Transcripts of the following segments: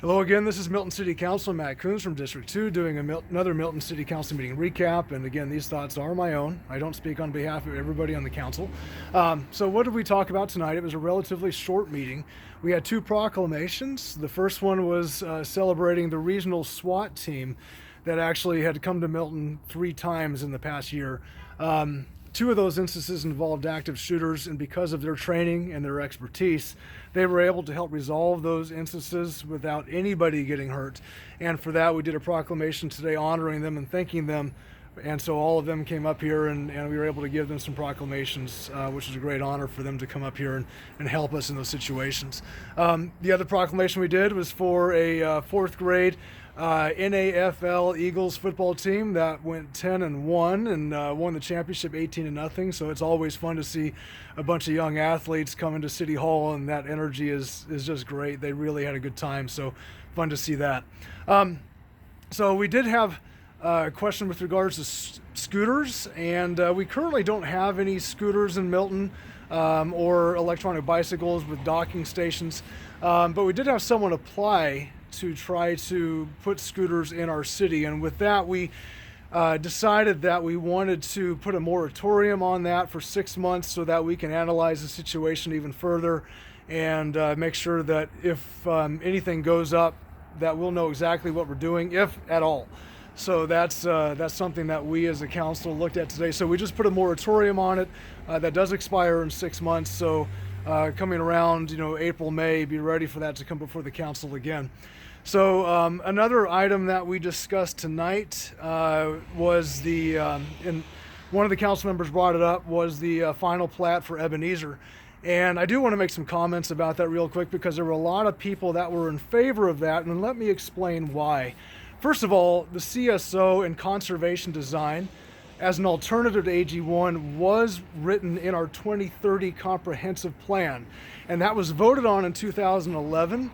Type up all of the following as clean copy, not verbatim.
Hello again, this is Milton City Councilman Matt Kunz from District 2 doing another Milton City Council meeting recap. And again, these thoughts are my own. I don't speak on behalf of everybody on the council. So what did we talk about tonight? It was a relatively short meeting. We had two proclamations. The first one was celebrating the regional SWAT team that actually had come to Milton 3 times in the past year. 2 of those instances involved active shooters, and because of their training and their expertise, they were able to help resolve those instances without anybody getting hurt. And for that, we did a proclamation today honoring them and thanking them. And so all of them came up here and we were able to give them some proclamations, which is a great honor for them to come up here and help us in those situations. The other proclamation we did was for a 4th grade NAFL Eagles football team that went 10-1 and won the championship 18-0. So it's always fun to see a bunch of young athletes come into City Hall, and that energy is just great. They really had a good time, so fun to see that. So we did have a question with regards to scooters, and we currently don't have any scooters in Milton or electronic bicycles with docking stations, but we did have someone apply to try to put scooters in our city, and with that we decided that we wanted to put a moratorium on that for 6 months so that we can analyze the situation even further and make sure that if anything goes up, that we'll know exactly what we're doing, if at all. So that's something that we as a council looked at today. So we just put a moratorium on it that does expire in 6 months. So coming around, April, May, be ready for that to come before the council again. So another item that we discussed tonight was and one of the council members brought it up, was the final plat for Ebenezer. And I do want to make some comments about that real quick because there were a lot of people that were in favor of that, and let me explain why. First of all, the CSO and conservation design as an alternative to AG1 was written in our 2030 comprehensive plan, and that was voted on in 2011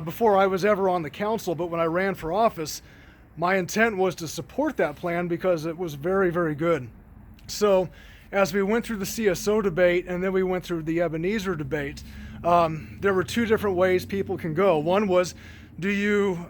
before I was ever on the council. But when I ran for office, my intent was to support that plan because it was very, very good. So as we went through the CSO debate and then we went through the Ebenezer debate, there were 2 different ways people can go. One was, do you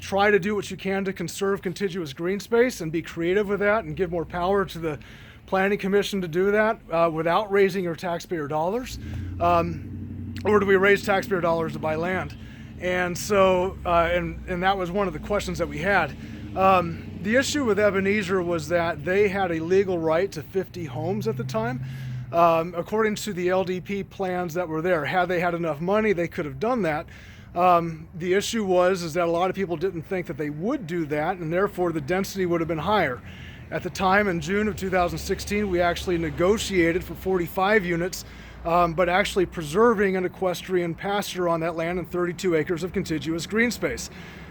try to do what you can to conserve contiguous green space and be creative with that and give more power to the Planning Commission to do that without raising your taxpayer dollars? Or do we raise taxpayer dollars to buy land? And so, and that was one of the questions that we had. The issue with Ebenezer was that they had a legal right to 50 homes at the time. According to the LDP plans that were there, had they had enough money, they could have done that. The issue is that a lot of people didn't think that they would do that, and therefore the density would have been higher. At the time, in June of 2016, we actually negotiated for 45 units, but actually preserving an equestrian pasture on that land and 32 acres of contiguous green space.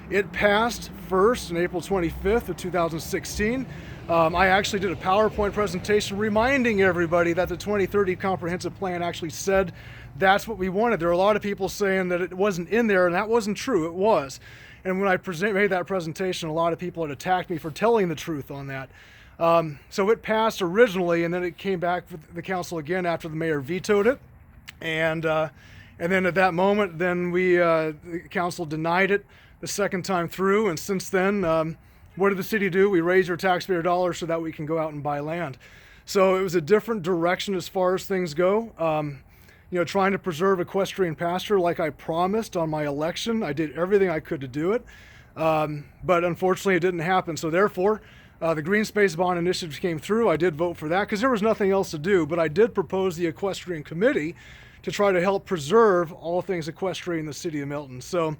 It passed first on April 25th of 2016. I actually did a PowerPoint presentation reminding everybody that the 2030 comprehensive plan actually said that's what we wanted. There were a lot of people saying that it wasn't in there, and that wasn't true. It was. And when I made that presentation, a lot of people had attacked me for telling the truth on that. So it passed originally, and then it came back with the council again after the mayor vetoed it. And then at that moment, then the council denied it the second time through. And since then, what did the city do? We raised our taxpayer dollars so that we can go out and buy land. So it was a different direction as far as things go. Trying to preserve equestrian pasture like I promised on my election. I did everything I could to do it, but unfortunately it didn't happen. So therefore, the Green Space Bond Initiative came through. I did vote for that because there was nothing else to do, but I did propose the Equestrian Committee to try to help preserve all things equestrian in the city of Milton. So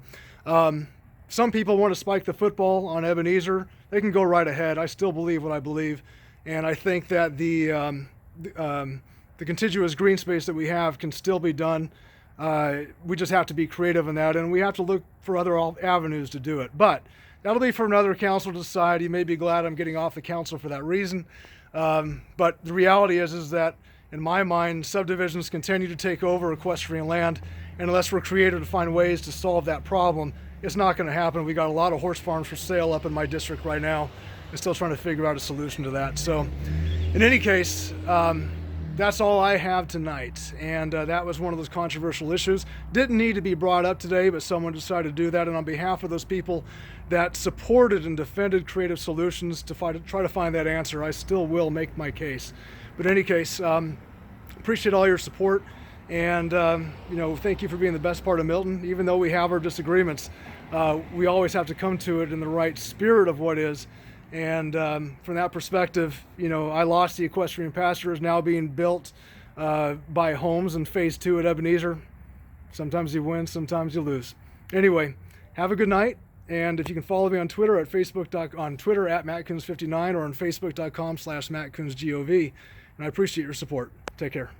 some people want to spike the football on Ebenezer. They can go right ahead. I still believe what I believe, and I think that the contiguous green space that we have can still be done. We just have to be creative in that, and we have to look for other avenues to do it. But that'll be for another council to decide. You may be glad I'm getting off the council for that reason. But the reality is that, in my mind, subdivisions continue to take over equestrian land, and unless we're creative to find ways to solve that problem, it's not going to happen. We got a lot of horse farms for sale up in my district right now. I'm still trying to figure out a solution to that. So in any case, that's all I have tonight. And that was one of those controversial issues. Didn't need to be brought up today, but someone decided to do that. And on behalf of those people that supported and defended creative solutions to try to find that answer, I still will make my case. But in any case, appreciate all your support. And, thank you for being the best part of Milton. Even though we have our disagreements, we always have to come to it in the right spirit of what is. And from that perspective, I lost the equestrian pasture is now being built by Homes in phase 2 at Ebenezer. Sometimes you win, sometimes you lose. Anyway, have a good night. And if you can follow me on Twitter at Twitter at MattKunz59 or on Facebook.com/MattKunzGov. And I appreciate your support. Take care.